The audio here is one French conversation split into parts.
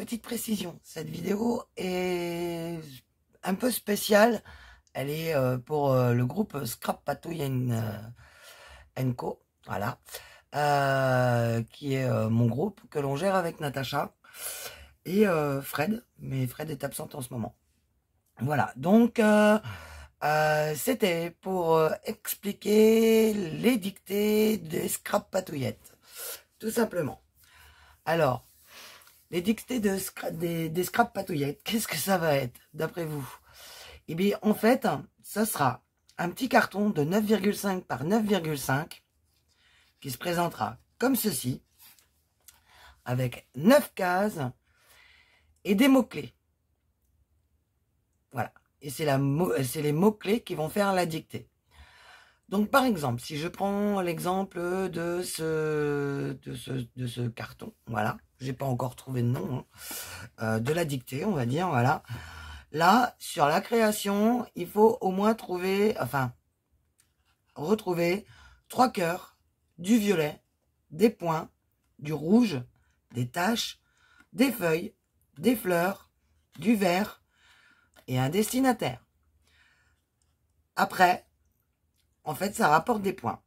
petite précision, cette vidéo est un peu spéciale. Elle est pour le groupe Scrap Patouille Co. Voilà. Qui est mon groupe que l'on gère avec Natacha et Fred. Mais Fred est absente en ce moment. Voilà. Donc, c'était pour expliquer les dictées des Scrap Patouillettes. Tout simplement. Alors, les dictées des Scrap Patouillettes, qu'est-ce que ça va être, d'après vous? Eh bien, en fait, ça sera un petit carton de 9,5 par 9,5 qui se présentera comme ceci, avec 9 cases et des mots-clés. Voilà. Et c'est les mots-clés qui vont faire la dictée. Donc, par exemple, si je prends l'exemple de ce carton, voilà, j'ai pas encore trouvé de nom, hein, de la dictée, on va dire, voilà. Là, sur la création, il faut au moins retrouver 3 cœurs, du violet, des points, du rouge, des taches, des feuilles, des fleurs, du vert et un destinataire. Après, en fait, ça rapporte des points.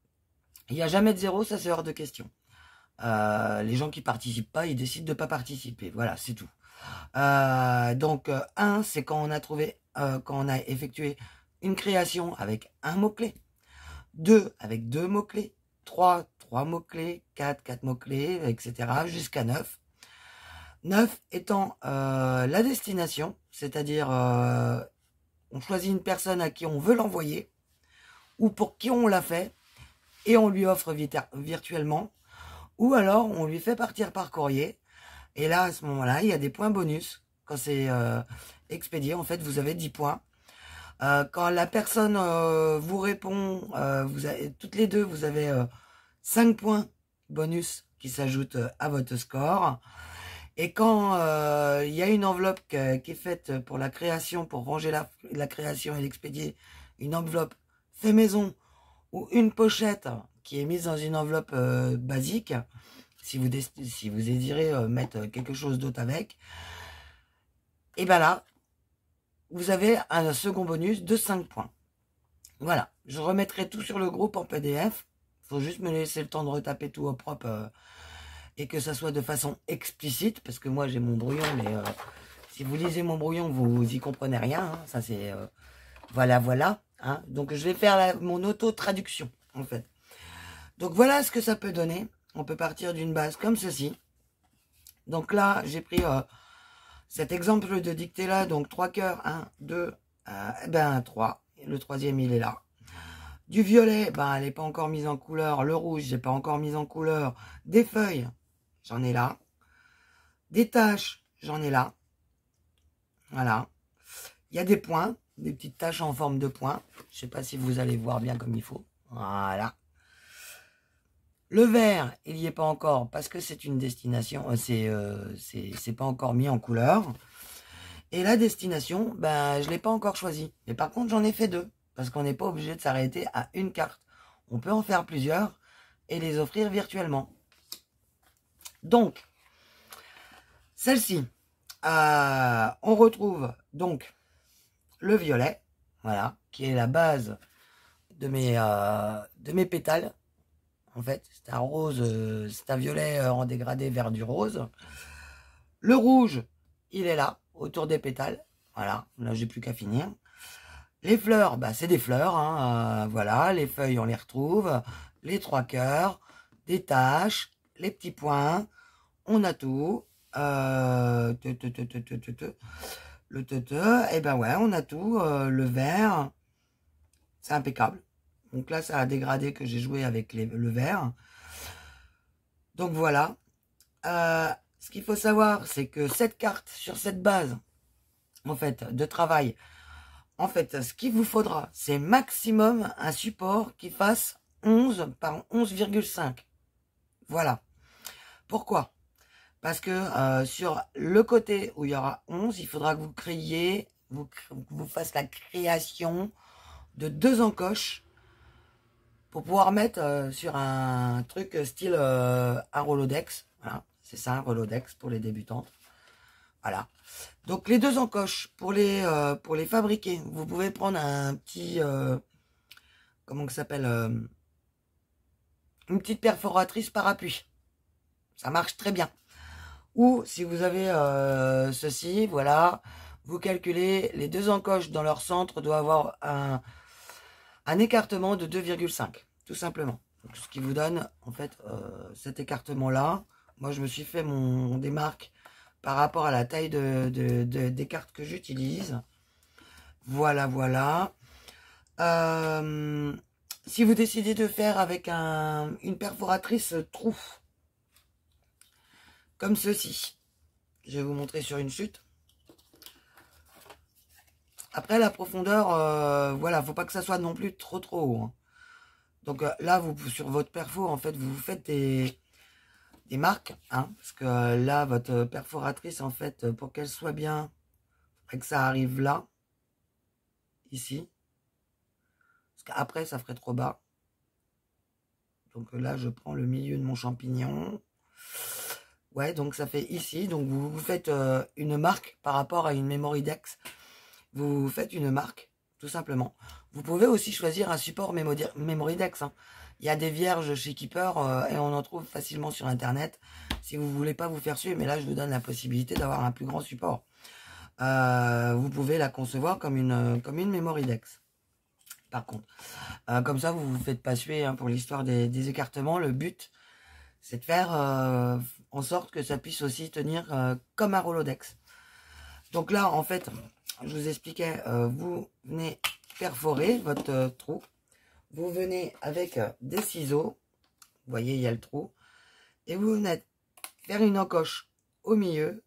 Il n'y a jamais de zéro, ça c'est hors de question. Les gens qui participent pas, ils décident de pas participer. Voilà, c'est tout. Donc, 1, c'est quand on a effectué une création avec un mot-clé. 2, avec 2 mots-clés. 3 mots-clés. 4 mots-clés, etc. jusqu'à 9. 9 étant la destination, c'est-à-dire on choisit une personne à qui on veut l'envoyer ou pour qui on l'a fait et on lui offre virtuellement, ou alors on lui fait partir par courrier. Et là, à ce moment-là, il y a des points bonus. Quand c'est expédié, en fait, vous avez 10 points. Quand la personne vous répond, toutes les deux, vous avez 5 points bonus qui s'ajoutent à votre score. Et quand il y a une enveloppe qui est faite pour la création, pour ranger la création et l'expédier, une enveloppe fait maison ou une pochette qui est mise dans une enveloppe basique, si vous désirez mettre quelque chose d'autre avec, et bien là, vous avez un second bonus de 5 points. Voilà, je remettrai tout sur le groupe en PDF. Il faut juste me laisser le temps de retaper tout au propre et que ça soit de façon explicite, parce que moi j'ai mon brouillon, mais si vous lisez mon brouillon, vous y comprenez rien. Hein, ça c'est... voilà. Hein, donc je vais faire mon auto-traduction, en fait. Donc voilà ce que ça peut donner. On peut partir d'une base comme ceci. Donc là, j'ai pris cet exemple de dictée là. Donc 3 cœurs, 1, 2, 3. Le troisième, il est là. Du violet, elle n'est pas encore mise en couleur. Le rouge, j'ai pas encore mis en couleur. Des feuilles, j'en ai là. Des taches, j'en ai là. Voilà. Il y a des points, des petites taches en forme de points. Je sais pas si vous allez voir bien comme il faut. Voilà. Le vert, il n'y est pas encore parce que c'est une destination, c'est pas encore mis en couleur. Et la destination, je l'ai pas encore choisi. Mais par contre, j'en ai fait 2 parce qu'on n'est pas obligé de s'arrêter à une carte. On peut en faire plusieurs et les offrir virtuellement. Donc, celle-ci, on retrouve donc le violet, voilà, qui est la base de mes pétales. En fait, c'est un rose, c'est un violet en dégradé vers du rose. Le rouge, il est là, autour des pétales. Voilà, là, j'ai plus qu'à finir. Les fleurs, c'est des fleurs. Hein, voilà, les feuilles, on les retrouve. Les 3 cœurs, des taches, les petits points. On a tout. Le et ouais, on a tout. Le vert, c'est impeccable. Donc là, ça a dégradé que j'ai joué avec le vert. Donc voilà. Ce qu'il faut savoir, c'est que cette carte, sur cette base, en fait, de travail, en fait, ce qu'il vous faudra, c'est maximum un support qui fasse 11 par 11,5. Voilà. Pourquoi? Parce que sur le côté où il y aura 11, il faudra que vous fassiez la création de 2 encoches pour pouvoir mettre sur un truc style un Rolodex. Voilà, c'est ça, un Rolodex pour les débutantes. Voilà. Donc les deux encoches, pour les fabriquer, vous pouvez prendre un petit, comment que ça s'appelle, une petite perforatrice parapluie. Ça marche très bien. Ou si vous avez ceci, voilà, vous calculez les deux encoches dans leur centre doit avoir un écartement de 2,5, tout simplement. Donc, ce qui vous donne en fait cet écartement là. Moi je me suis fait des marques par rapport à la taille des cartes que j'utilise. Voilà, voilà. Si vous décidez de faire avec une perforatrice trou, comme ceci, je vais vous montrer sur une chute. Après la profondeur, voilà, faut pas que ça soit non plus trop haut. Hein. Donc là, sur votre perfo, en fait, vous faites des marques, hein, parce que là, votre perforatrice, en fait, pour qu'elle soit bien, et que ça arrive là, ici, parce qu'après, ça ferait trop bas. Donc là, je prends le milieu de mon champignon. Ouais, donc ça fait ici. Donc vous faites une marque par rapport à une Memory-Dex. Vous faites une marque, tout simplement. Vous pouvez aussi choisir un support Memory-Dex. Hein. Il y a des vierges chez Keeper et on en trouve facilement sur Internet. Si vous voulez pas vous faire suivre, mais là, je vous donne la possibilité d'avoir un plus grand support. Vous pouvez la concevoir comme une Memory-Dex. Par contre, comme ça, vous vous faites pas suer hein, pour l'histoire des écartements. Le but, c'est de faire en sorte que ça puisse aussi tenir comme un Rolodex. Donc là, en fait, je vous expliquais, vous venez perforer votre trou. Vous venez avec des ciseaux. Vous voyez, il y a le trou. Et vous venez faire une encoche au milieu.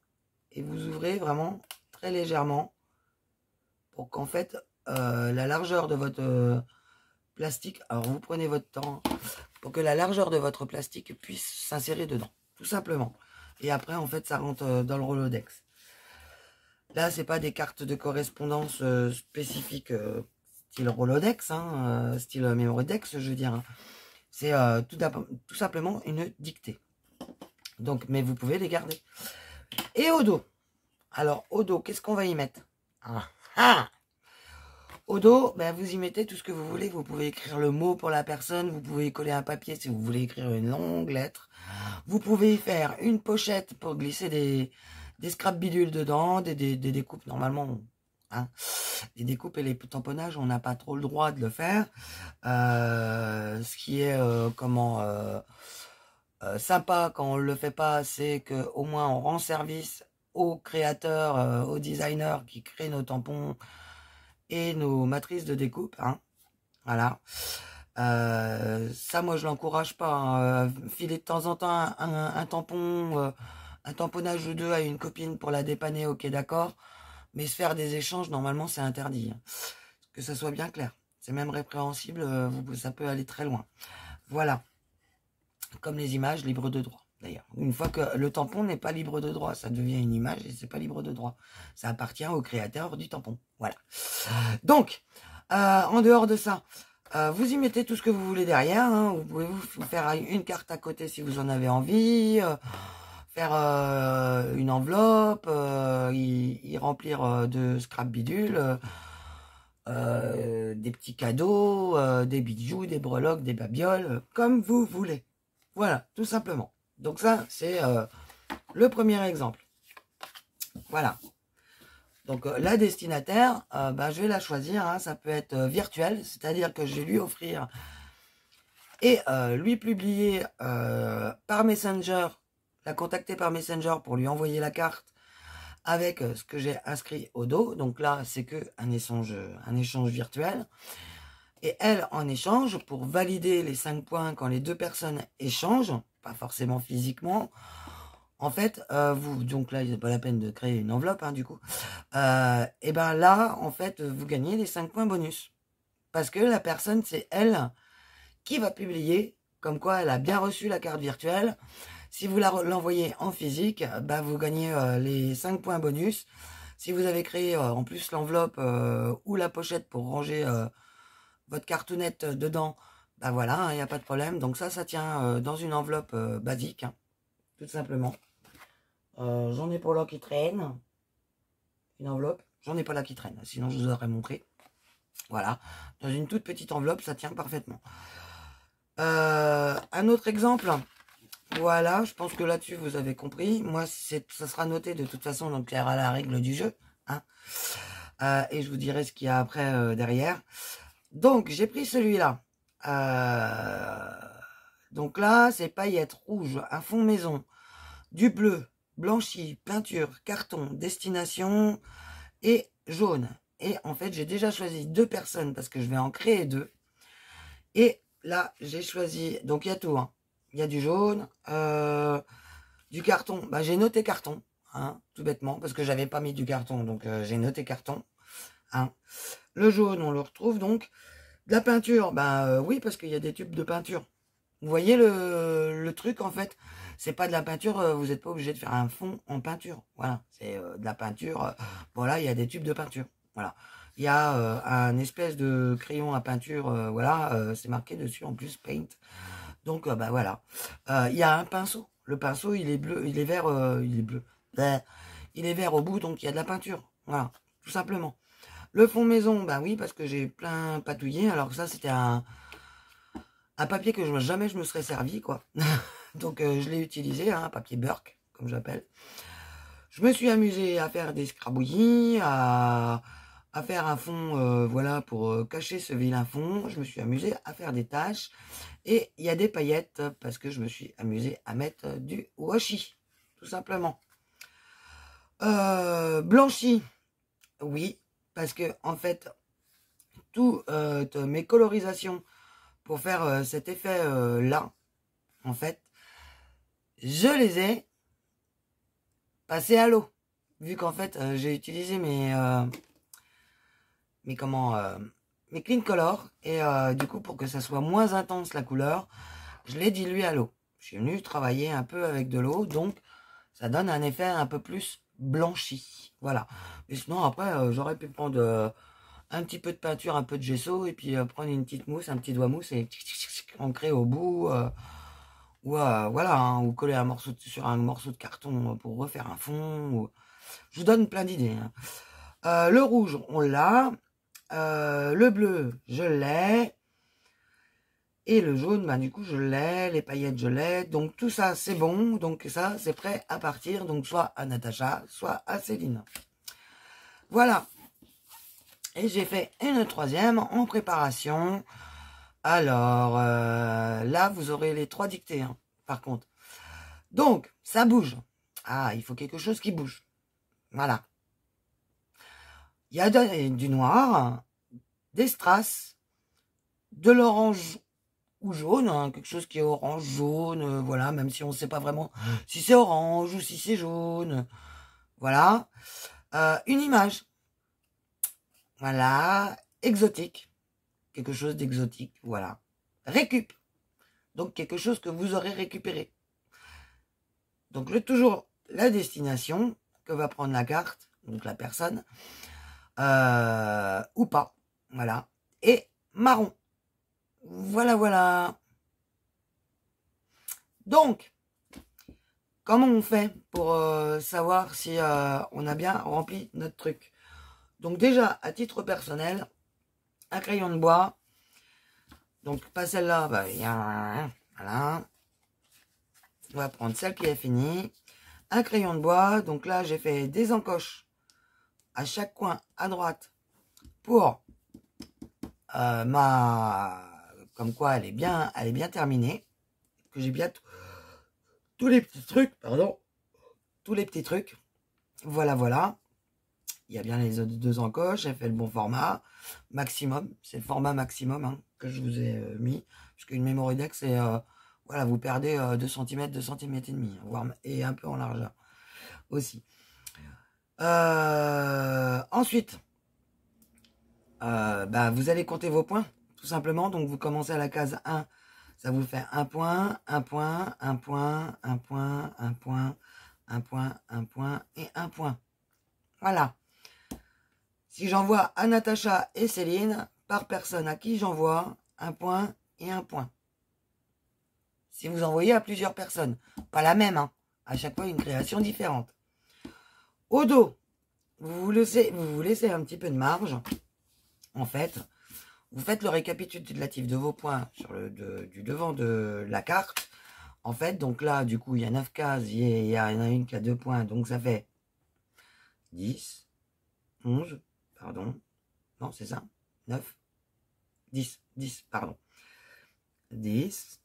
Et vous ouvrez vraiment très légèrement pour qu'en fait, la largeur de votre plastique, alors vous prenez votre temps, pour que la largeur de votre plastique puisse s'insérer dedans, tout simplement. Et après, en fait, ça rentre dans le Rolodex. Là, c'est pas des cartes de correspondance spécifiques style Rolodex, hein, style Memory-Dex, je veux dire. Hein. C'est tout simplement une dictée. Donc, mais vous pouvez les garder. Et au dos. Alors, au dos, qu'est-ce qu'on va y mettre? Au dos, ben, vous y mettez tout ce que vous voulez. Vous pouvez écrire le mot pour la personne. Vous pouvez y coller un papier si vous voulez écrire une longue lettre. Vous pouvez y faire une pochette pour glisser des scrap bidules dedans, des découpes normalement. Hein, les découpes et les tamponnages, on n'a pas trop le droit de le faire. Ce qui est sympa quand on le fait pas, c'est que au moins on rend service aux créateurs, aux designers qui créent nos tampons et nos matrices de découpe. Hein. Voilà. Ça, moi, je l'encourage pas. Hein. Filer de temps en temps un tampon, un tamponnage ou deux à une copine pour la dépanner, ok, d'accord. Mais se faire des échanges, normalement, c'est interdit. Hein. Que ça soit bien clair. C'est même répréhensible, ça peut aller très loin. Voilà. Comme les images libres de droit, d'ailleurs. Une fois que le tampon n'est pas libre de droit, ça devient une image et c'est pas libre de droit. Ça appartient au créateur du tampon. Voilà. Donc, en dehors de ça, vous y mettez tout ce que vous voulez derrière. Hein. Vous pouvez vous faire une carte à côté si vous en avez envie. Faire une enveloppe, y remplir de scrap bidule, des petits cadeaux, des bijoux, des breloques, des babioles, comme vous voulez. Voilà, tout simplement. Donc ça, c'est le premier exemple. Voilà. Donc la destinataire, je vais la choisir. Hein, ça peut être virtuel, c'est-à-dire que je vais lui offrir et lui publier par Messenger, la contacter par Messenger pour lui envoyer la carte avec ce que j'ai inscrit au dos. Donc là, c'est que un échange virtuel. Et elle, en échange, pour valider les 5 points quand les deux personnes échangent, pas forcément physiquement, en fait, donc là, il n'est pas la peine de créer une enveloppe, hein, du coup. Et ben là, en fait, vous gagnez les 5 points bonus. Parce que la personne, c'est elle qui va publier, comme quoi elle a bien reçu la carte virtuelle. Si vous l'envoyez en physique, vous gagnez les 5 points bonus. Si vous avez créé en plus l'enveloppe ou la pochette pour ranger votre cartoonette dedans, voilà, il n'y a pas de problème. Donc ça tient dans une enveloppe basique, hein, tout simplement. J'en ai pour l'or qui traîne. une enveloppe. J'en ai pas là qui traîne, sinon je vous aurais montré. Voilà, dans une toute petite enveloppe, ça tient parfaitement. Un autre exemple, voilà, je pense que là-dessus vous avez compris. Moi, ça sera noté de toute façon, donc il y aura la règle du jeu. Hein. Et je vous dirai ce qu'il y a après derrière. Donc, j'ai pris celui-là. Donc là, c'est paillettes rouges, un fond maison, du bleu, blanchi, peinture, carton, destination et jaune. Et en fait, j'ai déjà choisi 2 personnes parce que je vais en créer 2. Et là, j'ai choisi... Donc, il y a tout. Hein. Il y a du jaune, du carton. Bah, j'ai noté carton, hein, tout bêtement, parce que j'avais pas mis du carton. Donc, j'ai noté carton. Hein. Le jaune, on le retrouve donc. De la peinture, bah oui, parce qu'il y a des tubes de peinture. Vous voyez le truc, en fait, c'est pas de la peinture, vous n'êtes pas obligé de faire un fond en peinture. Voilà, c'est de la peinture. Voilà, il y a des tubes de peinture. Voilà. Il y a un espèce de crayon à peinture, voilà, c'est marqué dessus en plus, paint. Donc, bah voilà. Il y a un pinceau. Le pinceau, il est bleu, il est vert, il est bleu. Il est vert au bout, donc il y a de la peinture. Voilà, tout simplement. Le fond maison, bah oui, parce que j'ai plein patouillé. Alors ça, c'était un papier que jamais je me serais servi, quoi. Donc, je l'ai utilisé, hein, un papier Burke, comme j'appelle. Je me suis amusée à faire des scrabouillis, à faire un fond, voilà, pour cacher ce vilain fond. Je me suis amusée à faire des taches. Et il y a des paillettes, parce que je me suis amusée à mettre du washi, tout simplement. Blanchi, oui, parce que, en fait, toutes mes colorisations pour faire cet effet là, en fait, je les ai passées à l'eau. Vu qu'en fait, j'ai utilisé mes clean color. Et du coup, pour que ça soit moins intense la couleur, je l'ai dilué à l'eau. Je suis venu travailler un peu avec de l'eau, donc ça donne un effet un peu plus blanchi. Voilà. Et sinon, après, j'aurais pu prendre... un petit peu de peinture, un peu de gesso, et puis prendre une petite mousse, un petit doigt mousse, et ancrer au bout, ou voilà, hein, ou coller sur un morceau de carton pour refaire un fond. Je vous donne plein d'idées. Hein. Le rouge, on l'a. Le bleu, je l'ai. Et le jaune, bah, du coup, je l'ai. Les paillettes, je l'ai. Donc, tout ça, c'est bon. Donc, ça, c'est prêt à partir. Donc, soit à Natacha, soit à Céline. Voilà. Et j'ai fait une troisième en préparation. Alors, là, vous aurez les 3 dictées, hein, par contre. Donc, ça bouge. Ah, il faut quelque chose qui bouge. Voilà. Il y a du noir, des strass, de l'orange ou jaune, hein, quelque chose qui est orange, jaune, voilà, même si on ne sait pas vraiment si c'est orange ou si c'est jaune. Voilà. Une image. Voilà. Exotique. Quelque chose d'exotique, voilà. Récup. Donc, quelque chose que vous aurez récupéré. Donc, toujours la destination que va prendre la carte, donc la personne, ou pas. Voilà. Et marron. Voilà, voilà. Donc, comment on fait pour savoir si on a bien rempli notre truc? Donc, déjà, à titre personnel, un crayon de bois. Donc, pas celle-là, bah, voilà. On va prendre celle qui est finie. Un crayon de bois. Donc là, j'ai fait des encoches à chaque coin à droite pour comme quoi elle est bien terminée. Que j'ai bien tous les petits trucs, pardon. Tous les petits trucs. Voilà, voilà. Il y a bien les autres 2 encoches. J'ai fait le bon format. Maximum. C'est le format maximum, hein, que je vous ai mis. Parce qu'une memory deck, c'est... voilà, vous perdez 2 cm, 2 cm et demi, voire, et un peu en largeur aussi. Ensuite, bah, vous allez compter vos points, tout simplement. Donc, vous commencez à la case 1. Ça vous fait 1 point, 1 point, 1 point, 1 point, 1 point, 1 point, 1 point et 1 point. Voilà. Si j'envoie à Natacha et Céline, par personne à qui j'envoie, 1 point et 1 point. Si vous envoyez à plusieurs personnes, pas la même, hein. À chaque fois une création différente. Au dos, vous vous laissez un petit peu de marge, en fait. Vous faites le récapitulatif de vos points sur du devant de la carte. En fait, donc là, du coup, il y a 9 cases, il y en a une qui a 2 points, donc ça fait 10, 11, pardon. Non, c'est ça, 9, 10, pardon. 10.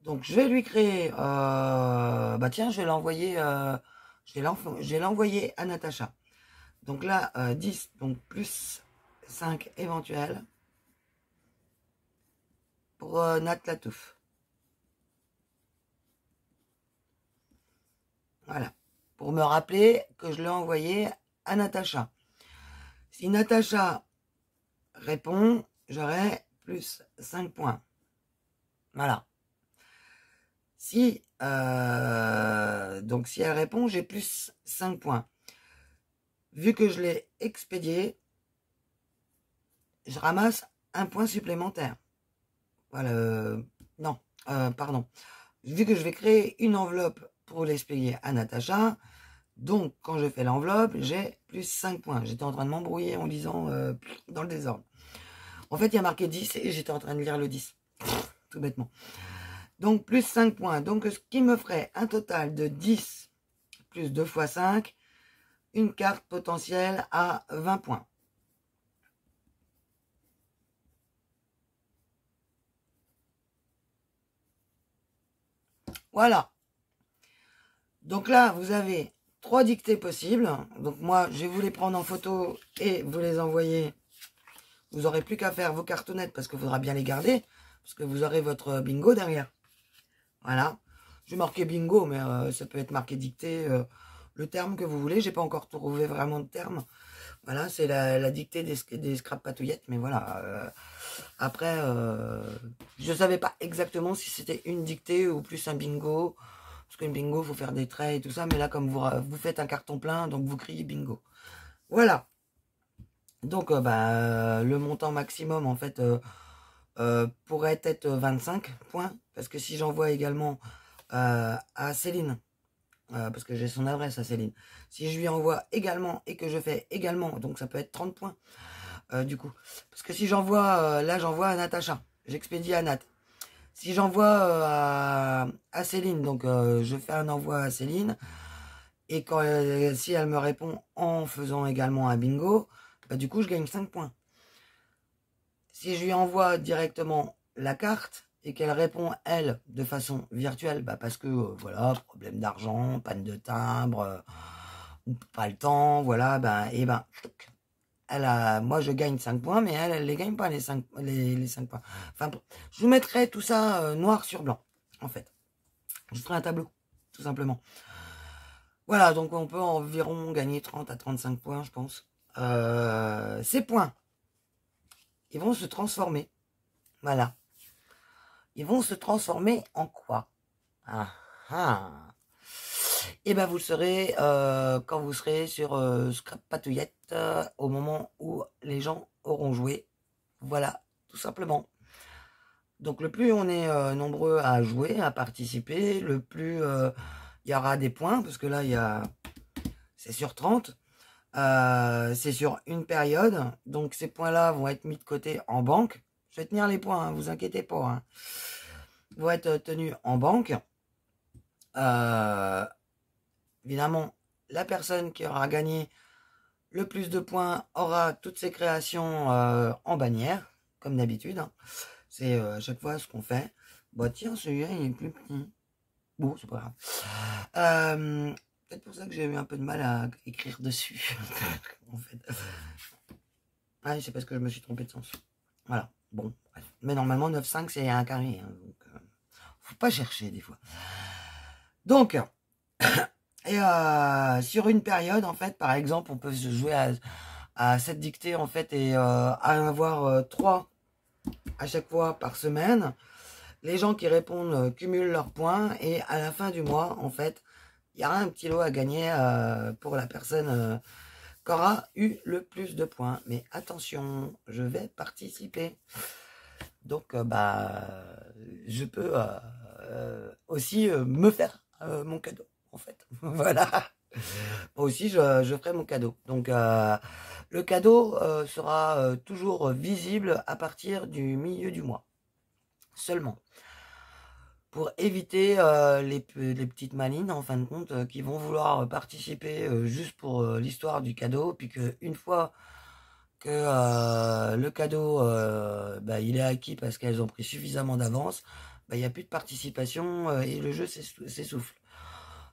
Donc, je vais lui créer, bah tiens, je vais l'envoyer, je vais l'envoyer à Natacha. Donc là, 10, donc plus 5 éventuels pour Nat Latouf. Voilà. Pour me rappeler que je l'ai envoyé à Natacha. Si Natacha répond, j'aurai plus 5 points. Voilà. Si, donc si elle répond, j'ai plus 5 points. Vu que je l'ai expédié, je ramasse un point supplémentaire. Voilà. Non, pardon. Vu que je vais créer une enveloppe pour l'expédier à Natacha, donc quand je fais l'enveloppe, j'ai plus 5 points. J'étais en train de m'embrouiller en lisant dans le désordre. En fait, il y a marqué 10 et j'étais en train de lire le 10. Tout bêtement. Donc, plus 5 points. Donc, ce qui me ferait un total de 10 plus 2 fois 5, une carte potentielle à 20 points. Voilà. Donc là, vous avez 3 dictées possibles. Donc moi, je vais vous les prendre en photo et vous les envoyer. Vous n'aurez plus qu'à faire vos cartonnettes parce qu'il faudra bien les garder. Parce que vous aurez votre bingo derrière. Voilà. Je vais marquer bingo, mais ça peut être marqué dictée, le terme que vous voulez. J'ai pas encore trouvé vraiment de terme. Voilà, c'est la dictée des scrap patouillettes. Mais voilà. Après, je savais pas exactement si c'était une dictée ou plus un bingo. Parce qu'une bingo, il faut faire des traits et tout ça. Mais là, comme vous faites un carton plein, donc vous criez bingo. Voilà. Donc, le montant maximum, en fait, pourrait être 25 points. Parce que si j'envoie également à Céline, parce que j'ai son adresse à Céline, si je lui envoie également et que je fais également, donc ça peut être 30 points, du coup. Parce que si j'envoie, là, j'envoie à Natacha. J'expédie à Nat. Si j'envoie à Céline, donc je fais un envoi à Céline, et quand si elle me répond en faisant également un bingo, bah, du coup je gagne 5 points. Si je lui envoie directement la carte et qu'elle répond elle de façon virtuelle, bah, parce que voilà, problème d'argent, panne de timbre, pas le temps, voilà, moi je gagne 5 points, mais elle les gagne pas les 5 points. Enfin, je vous mettrai tout ça noir sur blanc, en fait. Je ferai un tableau, tout simplement. Voilà, donc on peut environ gagner 30 à 35 points, je pense. Ces points, ils vont se transformer. Voilà. Ils vont se transformer en quoi? Ah ah. Et ben vous le saurez quand vous serez sur Scrap Patouillette au moment où les gens auront joué. Voilà, tout simplement. Donc le plus on est nombreux à jouer, à participer, le plus il y aura des points, parce que là c'est sur 30. C'est sur une période. Donc ces points-là vont être mis de côté en banque. Je vais tenir les points, hein, vous inquiétez pas. Hein. Ils vont être tenus en banque. Évidemment, la personne qui aura gagné le plus de points aura toutes ses créations en bannière, comme d'habitude. Hein. C'est à chaque fois ce qu'on fait. Bah tiens, celui-là, il est plus petit. Bon, c'est pas grave. Peut-être pour ça que j'ai eu un peu de mal à écrire dessus. En fait. Ah, c'est parce que je me suis trompé de sens. Voilà. Bon, bref. Mais normalement, 9,5, c'est un carré. Hein, donc, faut pas chercher des fois. Donc, et sur une période, en fait, par exemple, on peut se jouer à cette dictée, en fait, et à avoir 3 à chaque fois par semaine. Les gens qui répondent cumulent leurs points et à la fin du mois, en fait, il y aura un petit lot à gagner pour la personne qui aura eu le plus de points. Mais attention, je vais participer. Donc, je peux aussi me faire mon cadeau, en fait. Voilà. Moi aussi, je ferai mon cadeau. Donc, le cadeau sera toujours visible à partir du milieu du mois. Seulement. Pour éviter les petites malines, en fin de compte, qui vont vouloir participer juste pour l'histoire du cadeau. Puis qu'une fois que le cadeau, bah, il est acquis parce qu'elles ont pris suffisamment d'avance, bah, il n'y a plus de participation et le jeu s'essouffle.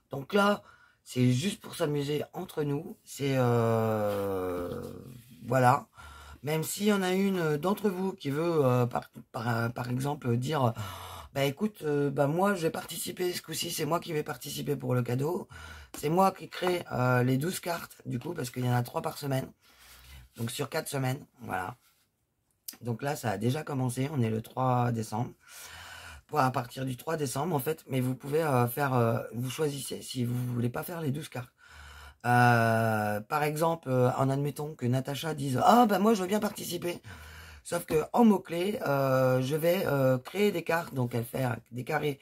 Donc là, c'est juste pour s'amuser entre nous. C'est voilà. Même s'il y en a une d'entre vous qui veut, par exemple, dire, bah écoute, bah moi je vais participer ce coup-ci, c'est moi qui vais participer pour le cadeau. C'est moi qui crée les 12 cartes, du coup, parce qu'il y en a 3 par semaine. Donc sur 4 semaines, voilà. Donc là, ça a déjà commencé, on est le 3 décembre. À partir du 3 décembre, en fait, mais vous pouvez vous choisissez si vous voulez pas faire les 12 cartes. Par exemple, en admettant que Natacha dise ah bah moi je veux bien participer, sauf que en mots-clés, je vais créer des cartes, donc elle fait des carrés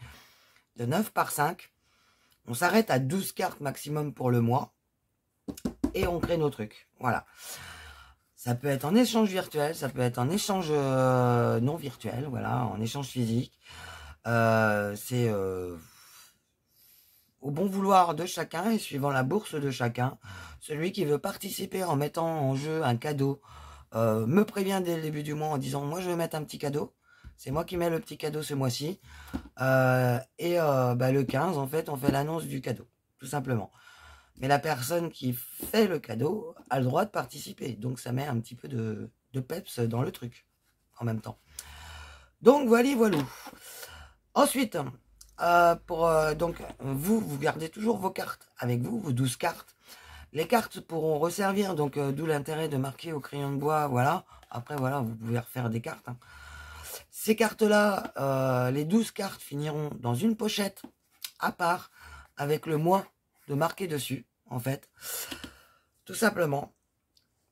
de 9 par 5. On s'arrête à 12 cartes maximum pour le mois et on crée nos trucs. Voilà. Ça peut être en échange virtuel, ça peut être en échange non virtuel, voilà, en échange physique. C'est au bon vouloir de chacun et suivant la bourse de chacun. Celui qui veut participer en mettant en jeu un cadeau me prévient dès le début du mois en disant moi je vais mettre un petit cadeau. C'est moi qui mets le petit cadeau ce mois-ci. Bah, le 15, en fait, on fait l'annonce du cadeau, tout simplement. Mais la personne qui fait le cadeau a le droit de participer. Donc ça met un petit peu de peps dans le truc en même temps. Donc voilà, voilà. Ensuite, donc vous gardez toujours vos cartes avec vous, vos 12 cartes. Les cartes pourront resservir, donc d'où l'intérêt de marquer au crayon de bois, voilà. Après, voilà, vous pouvez refaire des cartes. Hein. Ces cartes-là, les 12 cartes finiront dans une pochette à part, avec le mois de marquer dessus, en fait. Tout simplement.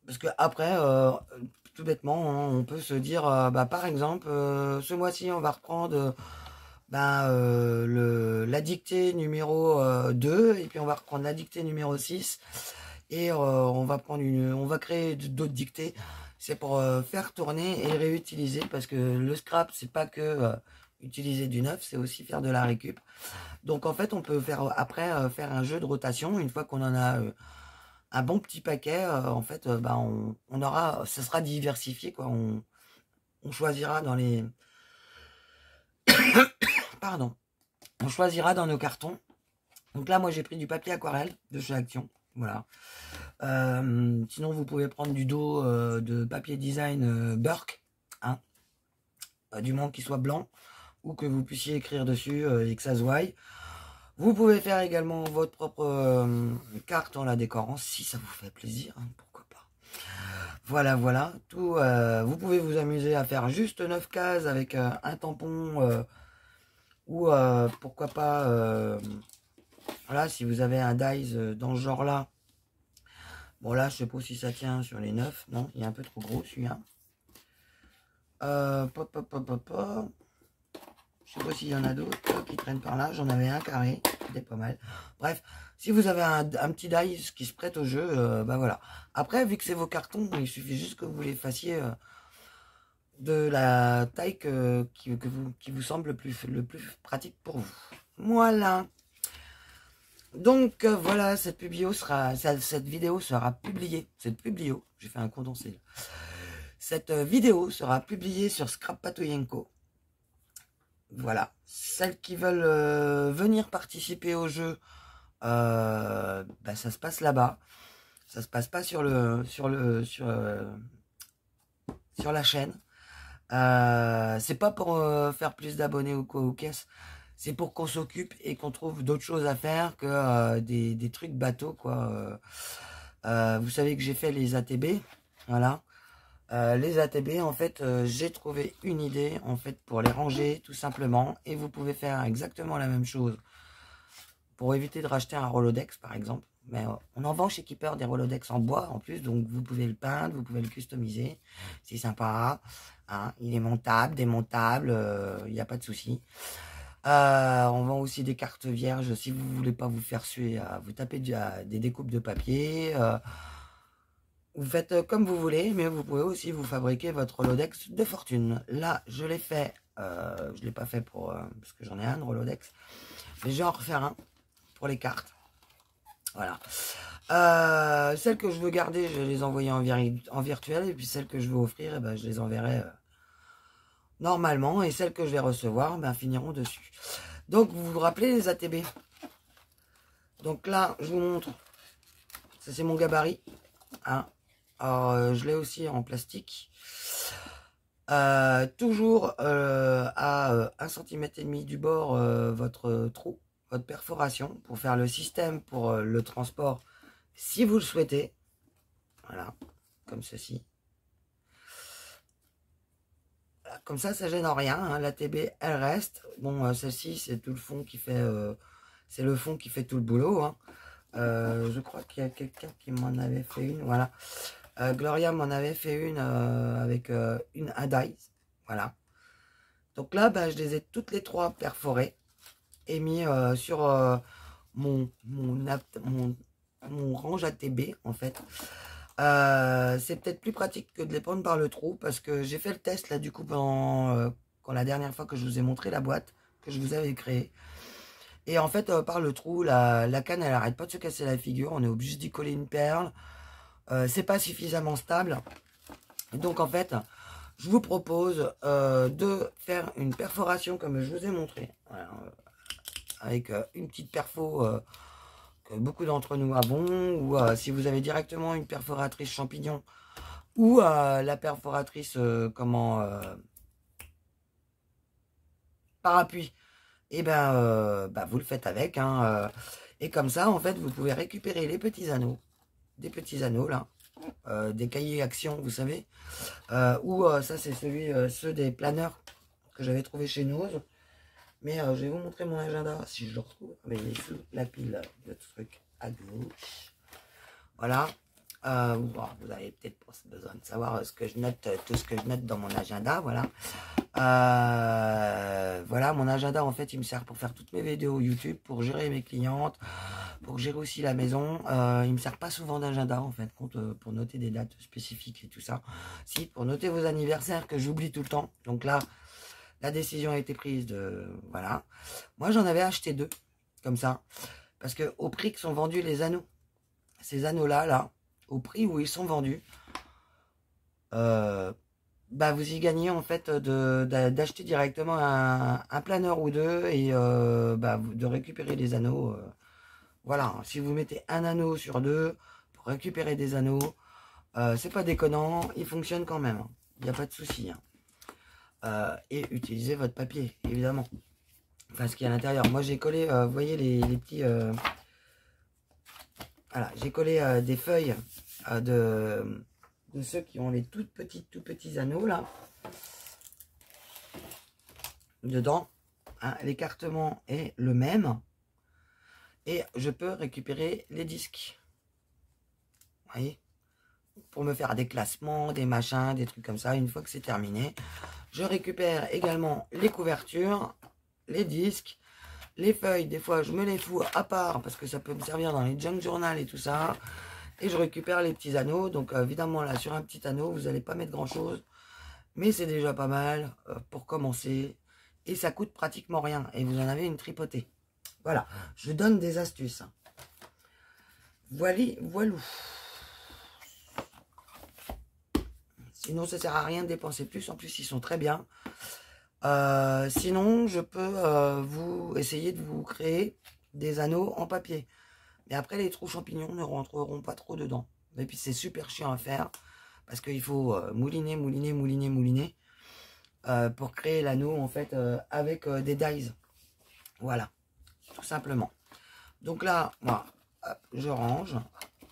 Parce que après, tout bêtement, on peut se dire, bah, par exemple, ce mois-ci, on va reprendre la dictée numéro 2, et puis on va reprendre la dictée numéro 6, et on va créer d'autres dictées. C'est pour faire tourner et réutiliser, parce que le scrap, c'est pas que utiliser du neuf, c'est aussi faire de la récup. Donc en fait, on peut faire après faire un jeu de rotation. Une fois qu'on en a un bon petit paquet, en fait, bah, on aura, ça sera diversifié, quoi. On choisira dans les, pardon, on choisira dans nos cartons. Donc là, moi, j'ai pris du papier aquarelle de chez Action, voilà. Sinon, vous pouvez prendre du dos de papier design Burke, hein, du moment qu'il soit blanc ou que vous puissiez écrire dessus et que ça se voie. Vous pouvez faire également votre propre carte en la décorant, si ça vous fait plaisir, hein, pourquoi pas. Voilà, voilà. Tout, vous pouvez vous amuser à faire juste 9 cases avec un tampon ou pourquoi pas, voilà, si vous avez un dice dans ce genre-là. Bon là, je sais pas si ça tient sur les 9. Non, il est un peu trop gros celui-là. Pop, pop, pop, pop, pop. Je sais pas s'il y en a d'autres qui traînent par là. J'en avais un carré, c'était pas mal. Bref, si vous avez un petit dice qui se prête au jeu, bah voilà. Après, vu que c'est vos cartons, il suffit juste que vous les fassiez de la taille qui vous semble le plus pratique pour vous. Voilà. Donc voilà, cette vidéo sera publiée. J'ai fait un condensé. Cette vidéo sera publiée sur Scrap Patoyenko. Voilà, celles qui veulent venir participer au jeu, bah, ça se passe là-bas. Ça se passe pas sur la chaîne. C'est pas pour faire plus d'abonnés ou quoi aux caisses. C'est pour qu'on s'occupe et qu'on trouve d'autres choses à faire que des trucs bateaux, quoi. Vous savez que j'ai fait les ATB, voilà. Les ATB, en fait, j'ai trouvé une idée, en fait, pour les ranger, tout simplement. Et vous pouvez faire exactement la même chose pour éviter de racheter un Rolodex, par exemple. Mais on en vend chez Keeper des Rolodex en bois, en plus. Donc, vous pouvez le peindre, vous pouvez le customiser. C'est sympa. Hein, il est montable, démontable. Il n'y a pas de souci. On vend aussi des cartes vierges si vous voulez pas vous faire suer. Vous tapez des découpes de papier. Vous faites comme vous voulez, mais vous pouvez aussi vous fabriquer votre Rolodex de fortune. Là, je l'ai fait. Je l'ai pas fait pour parce que j'en ai un de Rolodex. Mais je vais en refaire un pour les cartes. Voilà. Celles que je veux garder, je vais les envoyer en virtuel. Et puis celles que je veux offrir, eh ben, je les enverrai normalement. Et celles que je vais recevoir, ben, finiront dessus. Donc, vous vous rappelez les ATB? Donc là, je vous montre. Ça, c'est mon gabarit. Hein. Alors, je l'ai aussi en plastique. Toujours à 1,5 cm du bord, votre trou, votre perforation, pour faire le système pour le transport, si vous le souhaitez. Voilà, comme ceci. Voilà, comme ça gêne en rien. Hein, la TB, elle reste. Bon, celle-ci, c'est tout le fond qui fait... c'est le fond qui fait tout le boulot. Hein. Je crois qu'il y a quelqu'un qui m'en avait fait une. Voilà. Gloria m'en avait fait une avec une Adize. Voilà. Donc là, ben, je les ai toutes les trois perforées et mis sur mon range ATB, en fait. C'est peut-être plus pratique que de les prendre par le trou parce que j'ai fait le test là du coup quand la dernière fois que je vous ai montré la boîte que je vous avais créée. Et en fait, par le trou, la canne, elle arrête pas de se casser la figure. On est obligé d'y coller une perle. C'est pas suffisamment stable. Donc en fait, je vous propose de faire une perforation comme je vous ai montré. Voilà, avec une petite perfo que beaucoup d'entre nous avons. Ou si vous avez directement une perforatrice champignon. Ou la perforatrice parapluie. Et ben, vous le faites avec. Hein, et comme ça, en fait, vous pouvez récupérer les petits anneaux. Des petits anneaux là. Des cahiers action, vous savez. Ou ça, c'est ceux des planeurs que j'avais trouvé chez nous. Mais je vais vous montrer mon agenda si je le retrouve. Mais il est sous la pile de trucs à gauche. Voilà. Vous avez peut-être besoin de savoir ce que je note, tout ce que je note dans mon agenda. Voilà. Voilà, mon agenda, en fait, il me sert pour faire toutes mes vidéos YouTube, pour gérer mes clientes, pour gérer aussi la maison. Il me sert pas souvent d'agenda, en fait, pour noter des dates spécifiques et tout ça. Si, pour noter vos anniversaires que j'oublie tout le temps. Donc là, la décision a été prise de... Voilà. Moi, j'en avais acheté 2, comme ça. Parce que au prix que sont vendus les anneaux, ces anneaux-là, là, au prix où ils sont vendus, vous y gagnez en fait d'acheter directement un planeur ou deux et de récupérer des anneaux. Voilà, si vous mettez un anneau sur 2 pour récupérer des anneaux, c'est pas déconnant, il fonctionne quand même. Il n'y a pas de souci. Hein. Et utilisez votre papier, évidemment. Enfin, ce qu'il y a à l'intérieur. Moi, j'ai collé, vous voyez les petits... voilà, j'ai collé des feuilles de ceux qui ont les tout petits anneaux, là. Dedans, hein, l'écartement est le même. Et je peux récupérer les disques. Vous voyez? Pour me faire des classements, des machins, des trucs comme ça. Une fois que c'est terminé, je récupère également les couvertures, les disques, les feuilles. Des fois, je me les fous à part parce que ça peut me servir dans les junk journal et tout ça. Et je récupère les petits anneaux. Donc, évidemment, là, sur un petit anneau, vous n'allez pas mettre grand-chose. Mais c'est déjà pas mal pour commencer. Et ça coûte pratiquement rien. Et vous en avez une tripotée. Voilà, je donne des astuces. Voilà, voilou. Sinon, ça sert à rien de dépenser plus. En plus, ils sont très bien. Sinon, je peux vous essayer de vous créer des anneaux en papier. Mais après, les trous champignons ne rentreront pas trop dedans. Et puis, c'est super chiant à faire. Parce qu'il faut mouliner pour créer l'anneau, en fait, avec des dies. Voilà, tout simplement. Donc là, moi, hop, je range.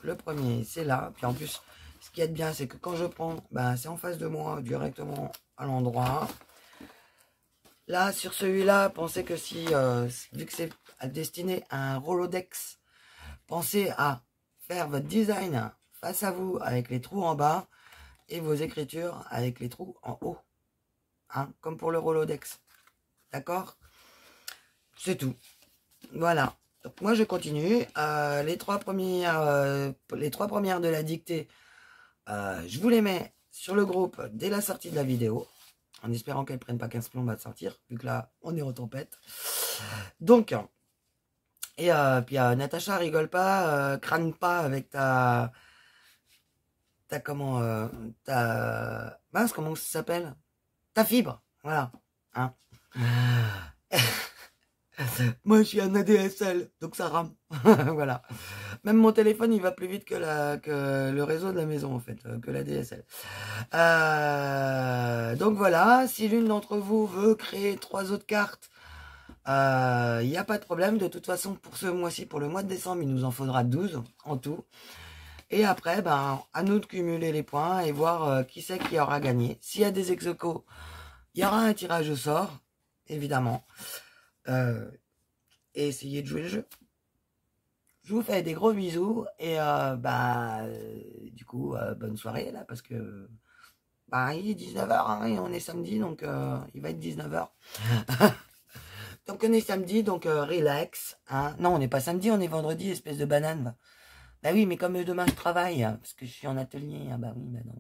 Le premier, c'est là. Puis en plus, ce qui est bien, c'est que quand je prends, c'est en face de moi, directement à l'endroit. Là, sur celui-là, pensez que si, vu que c'est destiné à un Rolodex, pensez à faire votre design face à vous avec les trous en bas et vos écritures avec les trous en haut. Hein, comme pour le Rolodex. D'accord? C'est tout. Voilà. Donc moi je continue. Les trois premières de la dictée, je vous les mets sur le groupe dès la sortie de la vidéo, en espérant qu'elles prennent pas 15 plombes à sortir, vu que là on est en tempête. Donc, et puis Natacha, rigole pas, crâne pas avec mince, comment ça s'appelle? Ta fibre, voilà. Hein. Moi, je suis un ADSL, donc ça rame. Voilà. Même mon téléphone, il va plus vite que le réseau de la maison, en fait, que la DSL. Donc voilà, si l'une d'entre vous veut créer 3 autres cartes, il n'y a pas de problème. De toute façon, pour ce mois-ci, pour le mois de décembre, il nous en faudra 12 en tout. Et après, ben, à nous de cumuler les points et voir qui c'est qui aura gagné. S'il y a des ex-aequo, il y aura un tirage au sort, évidemment. Et essayez de jouer le jeu. Je vous fais des gros bisous et du coup, bonne soirée là, parce que bah, il est 19h, hein, et on est samedi, donc il va être 19h. Donc on est samedi, donc relax. Hein. Non, on n'est pas samedi, on est vendredi, espèce de banane. Bah oui, mais comme demain je travaille, hein, parce que je suis en atelier, hein, bah oui, bah non.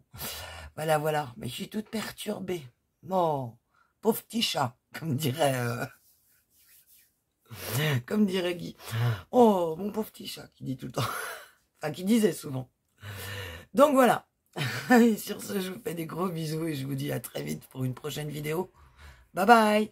Voilà, voilà. Mais je suis toute perturbée. Oh, pauvre petit chat, comme dirait Guy. Oh, mon pauvre petit chat, qui dit tout le temps. Enfin, qui disait souvent. Donc voilà. Sur ce, je vous fais des gros bisous et je vous dis à très vite pour une prochaine vidéo. Bye bye.